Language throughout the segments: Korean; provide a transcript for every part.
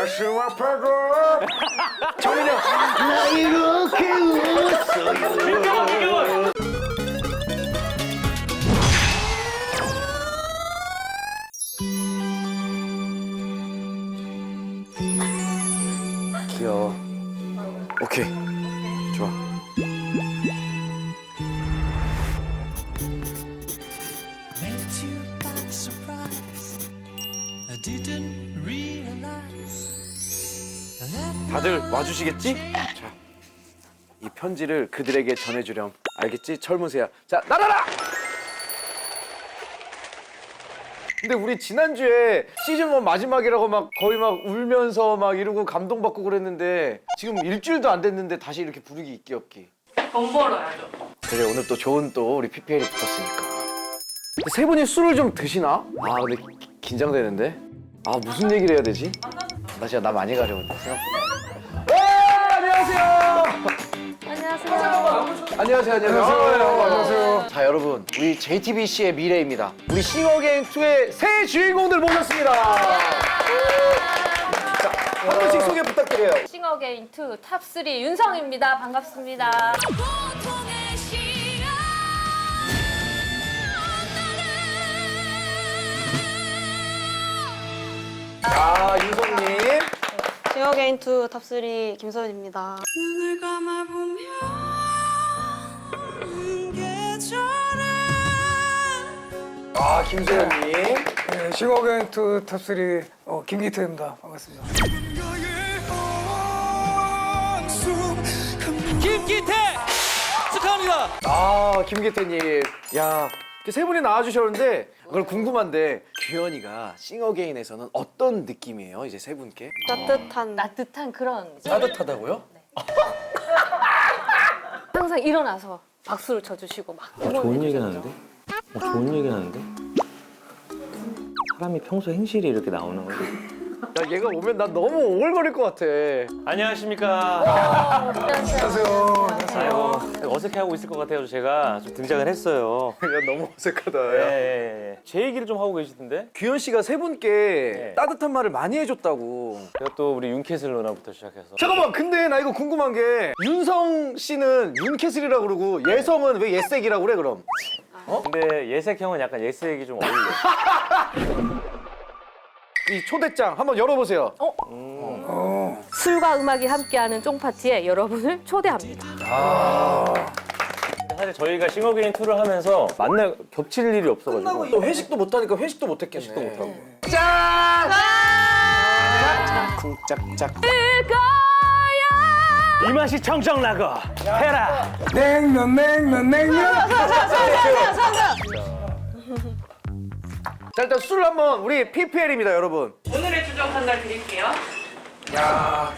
가슴 아파고 정민이 형. 나 이렇게 웃어요. 귀여워. 오케이. 좋아. 다들 와주시겠지? 자, 이 편지를 그들에게 전해주렴. 알겠지? 철무새야. 자, 날아라! 근데 우리 지난주에 시즌1 마지막이라고 막 거의 막 울면서 막 이러고 감동받고 그랬는데 지금 일주일도 안 됐는데 다시 이렇게 부르기 있기 없기. 돈 벌어야죠. 그래, 오늘 또 좋은 또 우리 PPL이 붙었으니까. 근데 세 분이 술을 좀 드시나? 아, 근데 긴장되는데? 아, 무슨 얘기를 해야 되지? 나 진짜 나 많이 가려운데 생각보다. 안녕하세요. 안녕하세요. 안녕하세요. 안녕하세요. 자, 여러분, 우리 JTBC의 미래입니다. 우리 싱어게인2의 새 주인공들 모셨습니다. 자, 한 분씩 소개 부탁드려요. 싱어게인 2 탑3 윤성입니다. 반갑습니다. 아, 윤성님. 싱어게인 2 탑3 김서연입니다. 눈을 감아보면 계절에 아, 김소연님. 네, 싱어게인2 탑3 김기태입니다. 반갑습니다. 김기태 축하합니다. 아, 김기태님. 야, 이렇게 세 분이 나와주셨는데 그걸 궁금한데 규현이가 싱어게인에서는 어떤 느낌이에요? 이제 세 분께? 따뜻한 그런 따뜻하다고요? 항상 일어나서 박수를 쳐주시고 막 좋은 얘기 하는데? 좋은 얘기 하는데? 사람이 평소 행실이 이렇게 나오는 거지. 야, 얘가 오면 난 너무 오글거릴 것 같아. 안녕하십니까. 안녕하세요. 아이고, 어색해하고 있을 것 같아요. 제가 좀 등장을 했어요. 야, 너무 어색하다. 예, 야. 예, 예. 제 얘기를 좀 하고 계시던데? 규현 씨가 세 분께 네. 따뜻한 말을 많이 해줬다고. 제가 또 우리 윤캐슬 누나부터 시작해서. 잠깐만, 근데 나 이거 궁금한 게 윤성 씨는 윤캐슬이라고 그러고 예성은 왜 예색이라고 그래 그럼? 근데 예색형은 약간 예색이 좀 어울려. 이 초대장 한번 열어보세요. 술과 음악이 함께하는 쫑파티에 여러분을 초대합니다. 사실 저희가 싱어게인2를 하면서 만날 겹칠 일이 없어가지고. 또 회식도 못하니까 회식도 못했겠네. 회식도 못하고. 짠! 쿵짝짝. 이 맛이 정정 라거 해라. 냉면. 자, 일단 술 한번 우리 PPL입니다, 여러분. 오늘의 주정 판단 드릴게요. 야,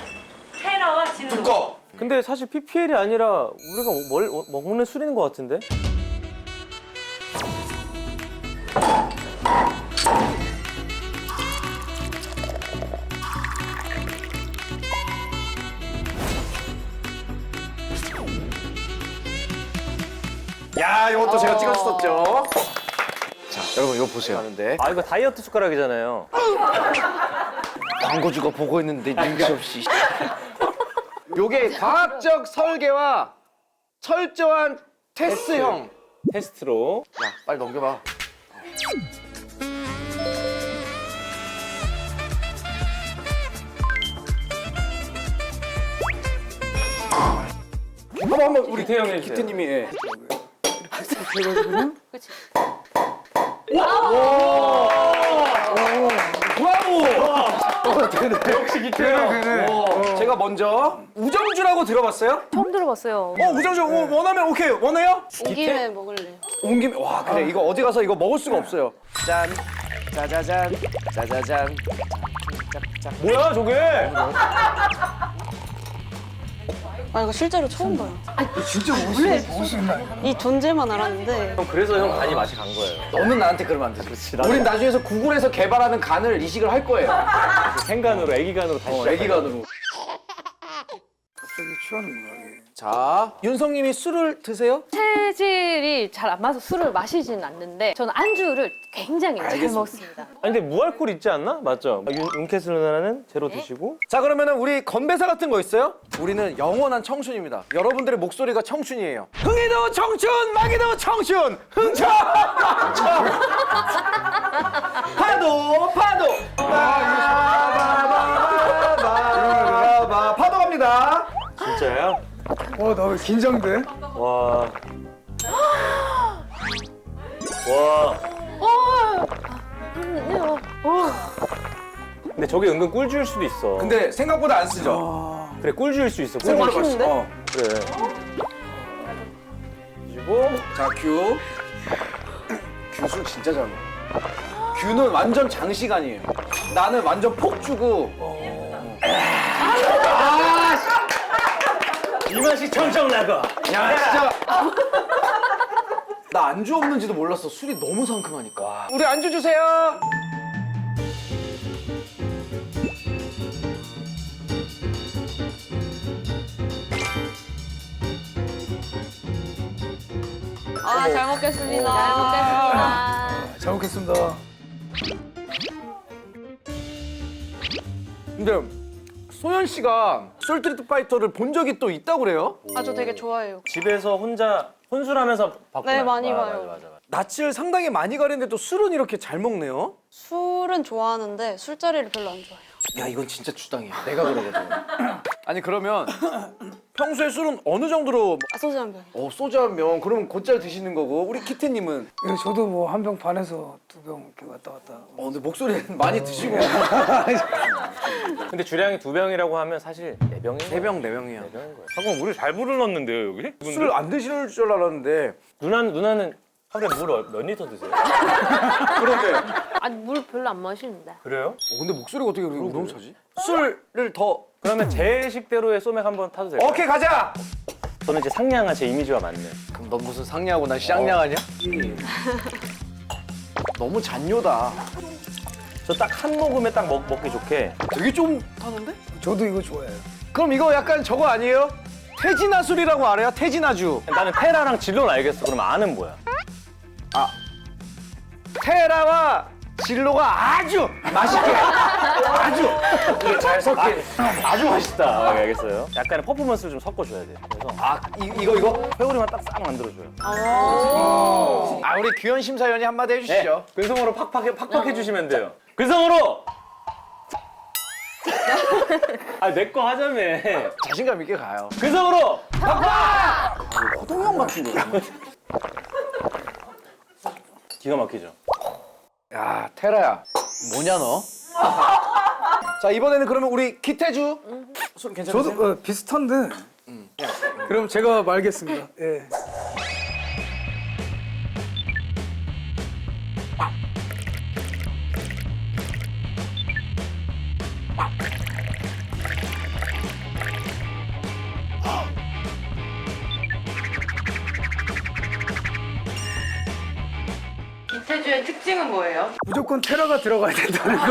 테러와 진로. 두꺼. 근데 사실 PPL이 아니라 우리가 뭘 먹는 술인 것 같은데? 야, 이것도 제가 찍었었죠. 자, 여러분 이거 보세요. 하는데 아 이거 다이어트 숟가락이잖아요. 광고주가 보고 있는데 눈치 없이. 요게 과학적 설계와 철저한 테스트형. 테스트로. 야, 빨리 넘겨봐. 한번 우리 기태 형이 해주세요. 기태님이. 예. 그렇지. 브라보! 되네. 역시 기태 형. 제가 먼저 우정주라고 들어봤어요? 처음 들어봤어요. 우정주 원하면 오케이. 원해요? 온 김에 먹을래요. 온 김에 와 그래 이거 어디 가서 이거 먹을 수가 없어요. 짠, 짜자잔, 짜자잔. 뭐야 저게? 아 이거 실제로 처음 봐요. 진짜 무슨 날? 이 존재만 알았는데 형 그래서 형 간이 맛이 간 거예요. 너는 나한테 그러면 안 돼. 그렇지. 우린 나중에서 구글에서 개발하는 간을 이식을 할 거예요. 생간으로 애기간으로 다시. 애기간으로. 갑자기 취하는구나. 예. 자, 윤성님이 술을 드세요? 체질이 잘 안 맞아서 술을 마시진 않는데 저는 안주를 굉장히 잘 알겠습니다. 먹습니다. 아니 근데 무알콜 있지 않나? 맞죠? 윤캐슬 누나는 제로 드시고 자, 그러면은 우리 건배사 같은 거 있어요? 우리는 영원한 청춘입니다. 여러분들의 목소리가 청춘이에요. 흥이도 청춘, 마기도 청춘, 흥청! 파도, 파도! 파도 갑니다. 진짜요? 나 왜 긴장돼? 와. 와. 근데 저게 은근 꿀 줄 수도 있어. 근데 생각보다 안 쓰죠? 그래 꿀 줄 수 있어. 꿀 생각보다 줄 수 있어. 맛있어. 그래. 그리고 자, 큐. 큐술 진짜 잘 먹어. 큐는 완전 장시간이에요. 나는 완전 폭주고. 이 맛이 청청 나가. 야, 진짜. 나 안주 없는지도 몰랐어. 술이 너무 상큼하니까. 우리 안주 주세요. 아, 잘 먹겠습니다. 잘 먹겠습니다. 잘 먹겠습니다. 근데 소연 씨가 솔트리트 파이터를 본 적이 또 있다고 그래요? 아, 저 되게 좋아해요. 집에서 혼자 혼술하면서 봤구나. 네, 많이 맞아, 봐요. 맞아. 낯을 상당히 많이 가리는데 또 술은 이렇게 잘 먹네요? 술은 좋아하는데 술자리를 별로 안 좋아해요. 야, 이건 진짜 주당이야. 내가 그러거든. 아니, 그러면 평소에 술은 어느 정도로 아, 소주 한 병. 소주 한 병, 그러면 곧잘 드시는 거고, 우리 키트님은 예, 저도 뭐 한 병 반에서 2병 이렇게 왔다 갔다. 근데 목소리는 많이 드시고. 근데 주량이 2병이라고 하면 사실 4병인 거야. 3병, 4병이야. 4병인 거야. 잠깐 우리 잘 불러놨는데요 여기? 술 안 드실 줄 알았는데. 누나는 하루에 물 몇 리터 드세요? 그런데. 아니, 물 별로 안 마시는데. 그래요? 근데 목소리가 어떻게 그렇게 우렁차지? 술을 더. 그러면 제 식대로의 소맥 한번 타도 돼요? 오케이, 가자! 저는 이제 상냥한 제 이미지와 맞는. 그럼 넌 무슨 상냥하고 난 쌍냥하냐? 너무 잔뇨다. 저 딱 한 모금에 딱 먹기 좋게. 되게 좀 타는데? 저도 이거 좋아해요. 그럼 이거 약간 저거 아니에요? 태진아 술이라고 알아요? 태진아주. 나는 테라랑 진로는 알겠어. 그럼 아는 뭐야? 테라와 진로가 아주 맛있게 아주 이게 잘 섞인. 아주 맛있다. 알겠어요. 약간의 퍼포먼스를 좀 섞어줘야 돼. 그래서 이거 회오리만 딱 싹 만들어줘요. 우리 규현 심사위원이 한마디 해주시죠. 근성으로 팍팍 해주시면 돼요. 근성으로! 내 거 하자며. 자신감 있게 가요. 근성으로! 호동형 같은 거. 기가 막히죠? 야, 테라야, 뭐냐 너? 자, 이번에는 그러면 우리 기태주 술 괜찮으세요? 저도 비슷한데. 그럼 제가 말겠습니다. 예. 김태주의 특징은 뭐예요? 무조건 테라가 들어가야 된다는 거.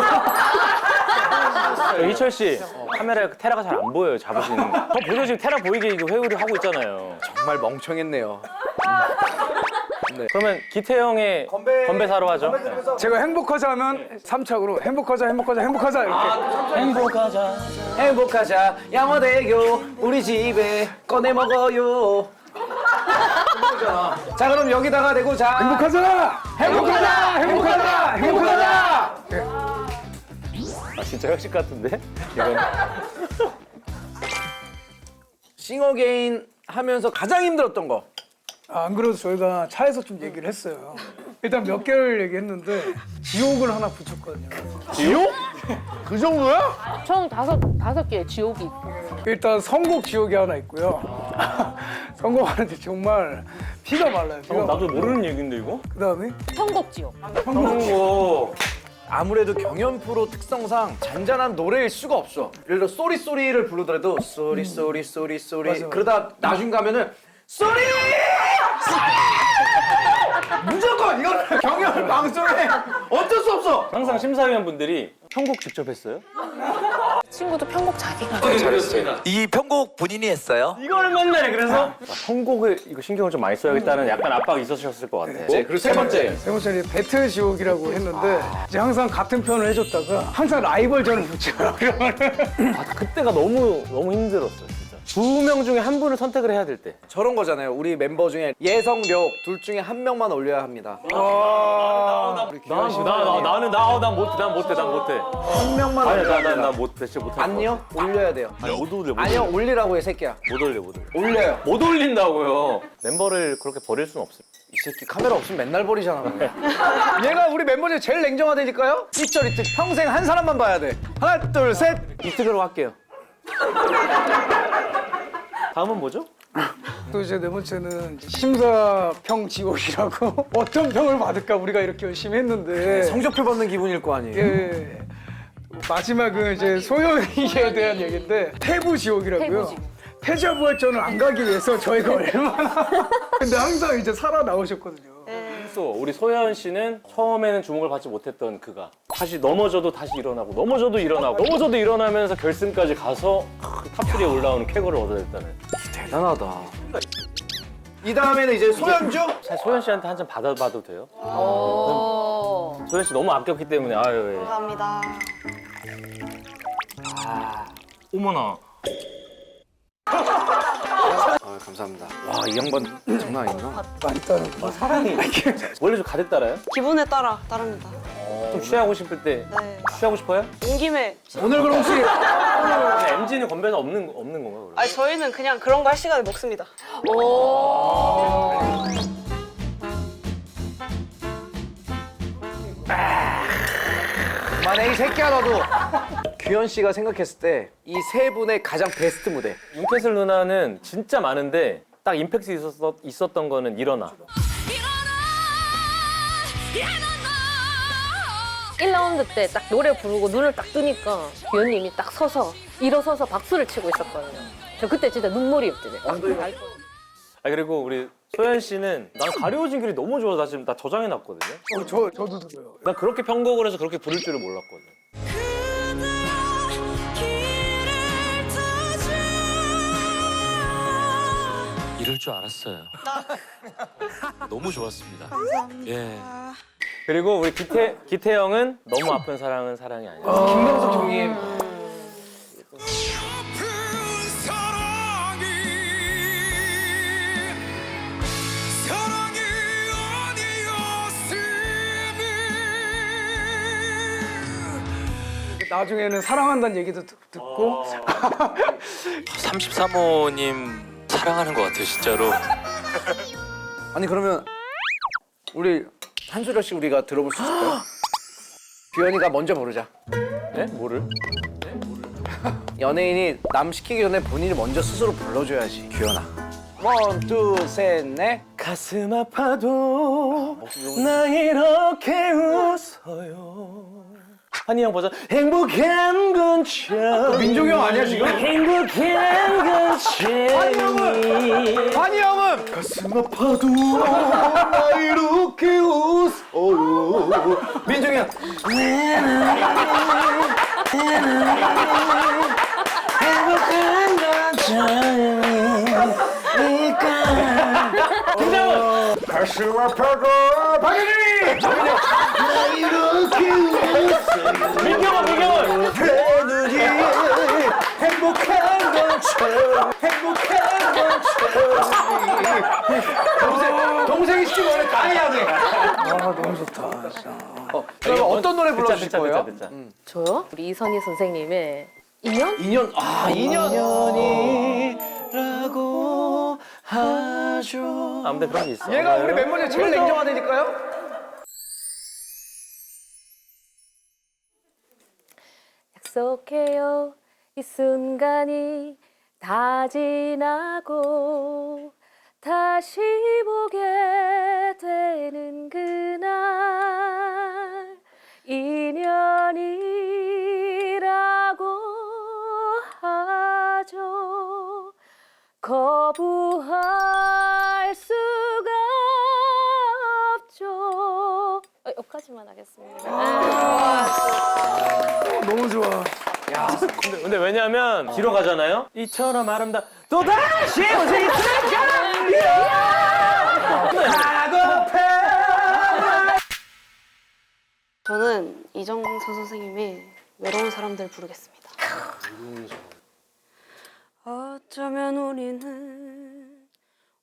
희철 씨, 카메라에 테라가 잘 안 보여요, 잡으시는 거. 보세요, 지금 테라 보이게 이거 회오리 하고 있잖아요. 정말 멍청했네요. 그러면 기태 형의 건배사로 하죠. 제가 행복하자 하면 3착으로 행복하자 행복하자 행복하자 이렇게. 행복하자. 행복하자 양화대교 우리 집에 꺼내 먹어요. 자, 그럼 여기다가 대고 자 행복하자! 행복하자! 행복하자! 행복하자! 진짜 회식 같은데? 이건. 싱어게인 하면서 가장 힘들었던 거. 안 그래도 저희가 차에서 좀 얘기를 했어요. 일단 몇 개를 얘기했는데 지옥을 하나 붙였거든요. 지옥? 그 정도야? 총 다섯 개의 지옥이 있고. 일단 선곡 지옥이 하나 있고요. 선곡하는데 정말 피가 말라요. 피가 나도 모르는 얘기인데 이거? 그다음에 선곡 지옥. 오. 아무래도 경연 프로 특성상 잔잔한 노래일 수가 없어. 예를 들어 쏘리 쏘리를 부르더라도 쏘리 쏘리 쏘리 쏘리 맞아. 그러다 나중 가면은 쏘리! 무조건 이거는 경연 방송에 어쩔 수 없어. 항상 심사위원 분들이 편곡 직접 했어요? 친구도 편곡 자기가 잘했어요. 이 편곡 본인이 했어요? 이걸 맨날 그래서 선곡을 이거 신경을 좀 많이 써야겠다는 약간 압박이 있으셨을 것 같아. 네, 그리고 세 번째. 세 번째는 배틀 지옥이라고 했는데 이제 항상 같은 편을 해줬다가 항상 라이벌전을 붙여요. 그러면 그때가 너무 힘들었어요, 진짜. 두 명 중에 한 분을 선택을 해야 될 때. 저런 거잖아요. 우리 멤버 중에 예성, 력 둘 중에 한 명만 올려야 합니다. 우리 규현 씨. 난 못해. 한 명만 아니, 올려야 난 합니다. 못해, 진짜 못할 것 아니요, 올려야 돼요. 같아. 아니, 못 올려. 아니요, 올리라고 해, 새끼야. 못 올려. 올려요. 못 올린다고요. 멤버를 그렇게 버릴 수는 없어요. 이 새끼 카메라 없으면 맨날 버리잖아. 얘가 우리 멤버 중에 제일 냉정하다니까요? 이철 이특 평생 한 사람만 봐야 돼. 하나, 둘, 셋. 이특으로 할게요. 다음은 뭐죠? 또 이제 네 번째는 심사평 지옥이라고 어떤 평을 받을까 우리가 이렇게 열심히 했는데 성적표 받는 기분일 거 아니에요? 예. 마지막은 이제 소연이에 대한 얘기인데 태부 지옥이라고요. 태부 지옥. 패자부활전을 안 가기 위해서 저희가 얼마나 근데 항상 이제 살아 나오셨거든요. 또 우리 소연 씨는 처음에는 주목을 받지 못했던 그가 다시 넘어져도 다시 일어나고 넘어져도 일어나면서 결승까지 가서 탑3에 올라오는 쾌거를 얻어냈다는. 대단하다. 이 다음에는 이제 소연주? 사실 소연 씨한테 한 잔 받아봐도 돼요? 오. 소연 씨 너무 아꼈기 때문에 아유. 예. 감사합니다. 어머나. 아, 감사합니다. 와, 이 양반 장난 아닌가? 많이 따르고. 사랑이 원래 좀 가득 따라요? 기분에 따라 따릅니다. 좀 취하고 싶을 때 네. 취하고 싶어요? 온 김에. 오늘 그럼 혹시 MG는 건배사 없는 건가요? 원래? 아니 저희는 그냥 그런 거 할 시간에 먹습니다. 그만해 이 새끼야 너도. 규현 씨가 생각했을 때 이 세 분의 가장 베스트 무대. 윤캐슬 누나는 진짜 많은데 딱 임팩트 있었던 거는 일어나. 1라운드 때 딱 노래 부르고 눈을 딱 뜨니까 규현님이 딱 서서 일어서서 박수를 치고 있었거든요. 저 그때 진짜 눈물이 없더래. 아 그리고 우리 소연 씨는 난 가려워진 길이 너무 좋아서 나 지금 나 저장해 놨거든요. 저도 들어요. 난 그렇게 편곡을 해서 그렇게 부를 줄을 몰랐거든. 이럴 줄 알았어요. 너무 좋았습니다. 예. 그리고 우리 기태형은 너무 아픈 사랑은 사랑이 아니야. 김광석 형님. 나중에는 사랑한다는 얘기도 듣고 33호님 사랑하는 것 같아요, 진짜로. 아니 그러면 우리 한 소절씩 우리가 들어볼 수 있을까요? 규현이가 먼저 부르자. 네? 뭐를? 연예인이 남 시키기 전에 본인이 먼저 스스로 불러줘야지. 규현아. 원, 투, 셋, 넷. 가슴 아파도 나 이렇게 웃어요. 한이형 버전 행복한 건처럼. 민종이 형 아니야 지금? 행복한 건처럼. 한이 형은 가슴 아파도 나 이렇게 웃어요. 민종이 형. 행복한 건처럼. 김장훈. 가슴 아파도 박현이. 나 이렇게 웃어요. 민경원. 그들이 행복한 것처럼 행복한 것처럼 동생이 시키고 원래 다 해야 돼. 아 너무 좋다 진짜. 그럼 어떤 노래 불러주실 듣자, 거예요? 듣자. 저요? 우리 이선희 선생님의 인연? 2년 아 2년 인연이라고 하죠. 아무튼 그런 게 있어. 얘가 우리 멤버 중에 제일 냉정하다니까요? 약속해요 이 순간이 다 지나고 다시 보게 되는 그날 인연이라고 하죠 거부할 수가 없죠 여기까지만 하겠습니다. 너무 좋아. 근데 왜냐면 뒤로 가잖아요. 이처럼 아름다 또다시 오지 저는 이정서 선생님의 외로운 사람들 부르겠습니다. 어쩌면 우리는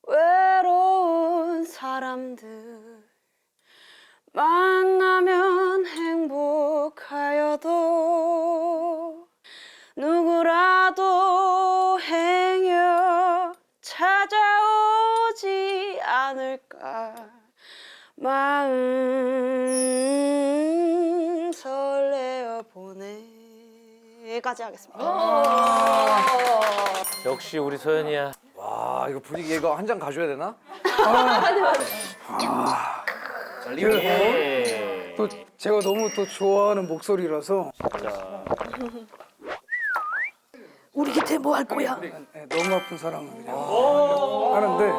외로운 사람들 만나면 행복하여도 누구라도 행여 찾아오지 않을까 마음 설레어 보내까지 하겠습니다. 역시 우리 소연이야. 와 이거 분위기 이거 한 잔 가져야 되나? 또 제가 너무 또 좋아하는 목소리라서 우리 곁에 뭐 할 거야? 네, 너무 아픈 사랑을 그냥 하는데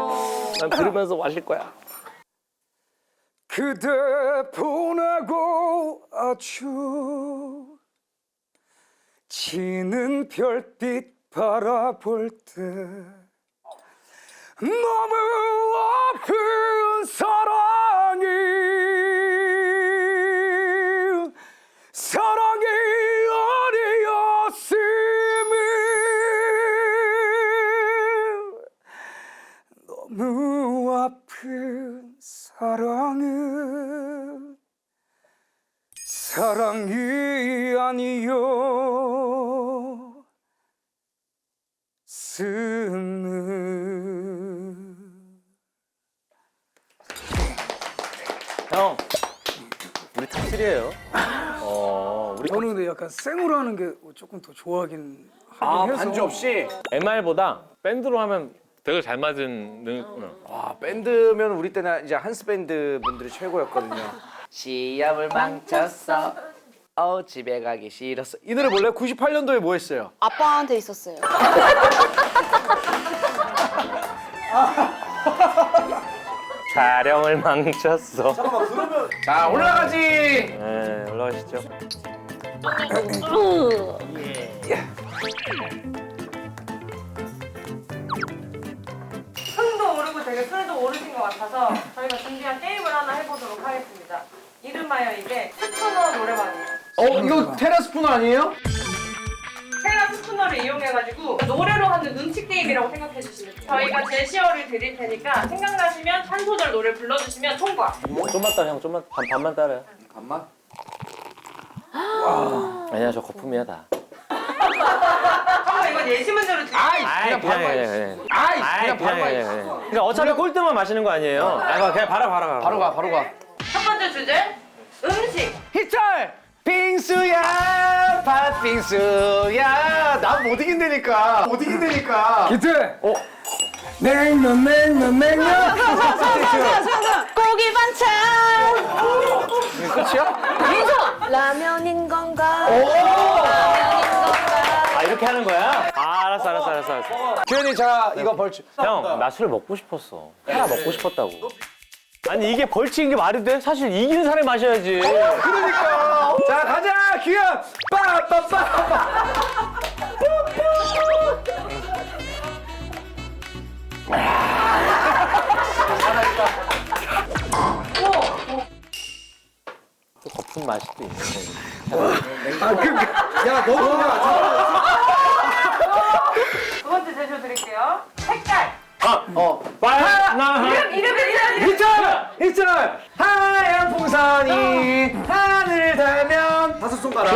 난 들으면서 마실 거야. 그대 보내고 아주 지는 별빛 바라볼 때 너무 아픈 사랑이 아니었음을 너무 아픈 사랑은 사랑이 아니었음을 형, 우리 탑3예요. 우리 저는 근데 약간 생으로 하는 게 조금 더 좋아하긴 하긴 해서 반주 없이? MR보다 밴드로 하면 되게 잘 맞은 와 밴드면 우리 때는 이제 한스 밴드 분들이 최고였거든요. 시험을 망쳤어. 집에 가기 싫었어. 이 노래 몰라요? 98년도에 뭐 했어요? 아빠한테 있었어요. 촬영을 망쳤어. 자 올라가지. 네, 올라가시죠. 흥도 오르고 되게 술도 오르신 것 같아서 저희가 준비한 게임을 하나 해보도록 하겠습니다. 이름하여 이게 스푸너 노래방이에요. 이거 테라스푼 아니에요? 테라 스푸너를 이용해가지고 노래로 하는 눈치 게임이라고 생각해 주시면 돼요. 저희가 제시어를 드릴 테니까 생각나시면 한 소절 노래 불러주시면 통과. 좀만 따라 형, 좀만 반만 따라요. 반만? 아니야, 저 거품이야 다. 한번 이건 예시 문제로 드릴게요. 아이, 그냥. 아이, 그냥. 그러니까 어차피 꼴등만 마시는 거 아니에요. 그냥 바로 가. 바로 가. 첫 번째 주제 음식. 희철! 빙수야 팥빙수야 난 못 이긴다니까 기태 냉면 고기 반찬. 끝이야? 민서! 라면인 건가? 이렇게 하는 거야? 알았어. 규현이 자 이거 벌칙. 형, 나 술 먹고 싶었어. 하나 먹고 싶었다고. 아니, 이게 벌칙인 게 말이 돼? 사실 이기는 사람이 마셔야지. 그러니까 자 가자 규현 빠빠빠 또 거품 맛이 또 있는 거지. 야 너무 두 번째 제시어 드릴게요. 색깔. 희철 하얀 풍선이 하늘 닿으면 다섯 손가락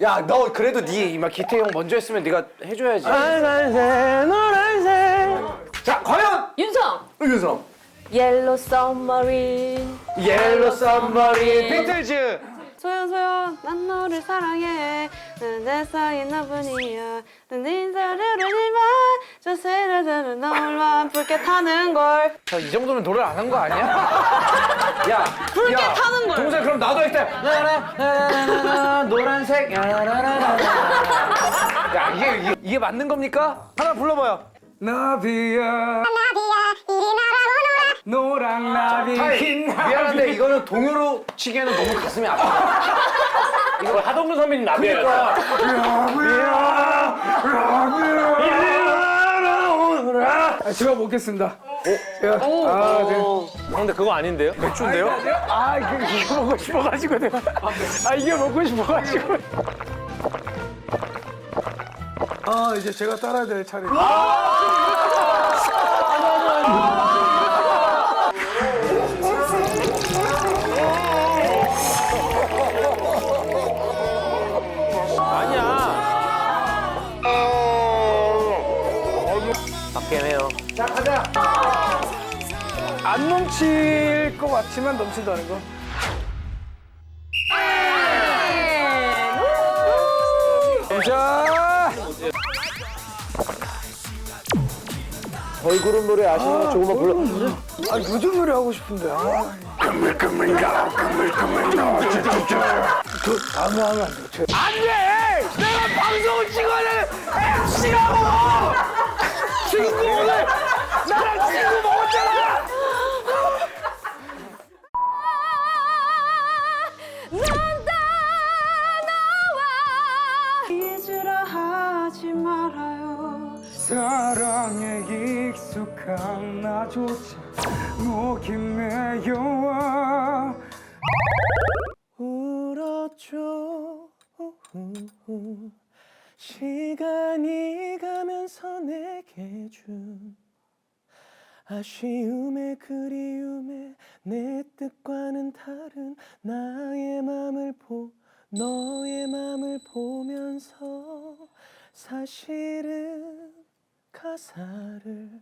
야 너 그래도 네 기태 형 먼저 했으면 네가 해줘야지 빨간색, 노란색. 자 과연 윤성! 옐로 썸머린. 옐로 썸머린 비틀즈 소연 난 너를 사랑해 난 내 사인 나뿐이야 난 인사를 하지마 저 새들은 너울만 붉게 타는 걸 이 정도면 노래를 안 한 거 아니야? 야 붉게 타는 걸 동생 그럼 나도 할때 나나나나나 노란색 야나나나나 야 이게 맞는 겁니까? 하나 불러봐요 나비야 노랑 나비 흰 나비 미안한데 이거는 동요로 치기에는 너무 가슴이 아파 이거 하동근 선배님 남이에요. 제가 먹겠습니다. 제가 네. 근데 그거 아닌데요? 맥주인데요? 아 이거 먹고 싶어가지고 내가 이게 먹고 싶어가지고. 이제 제가 따라야 될 차례. 아니야. 맞긴 해요. 자 가자. 안 넘칠 것 같지만 넘친다는 거. 자. 걸그룹 노래 아시면 조금만 불러. 요즘 노래 하고 싶은데. 그 다음에 하면 안 돼. 안 돼! 내가 방송을 찍어야 되는 MC라고! 친구를 나랑 친구 먹었잖아! 잊으라 하지 말아요. 사랑에 익숙한 나조차 목이 메여와 울었죠. 시간이 가면서 내게 준 아쉬움에 그리움에 내 뜻과는 다른 나의 맘을 너의 맘을 보면서 사실은 가사를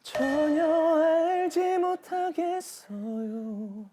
전혀 알지 못하겠어요.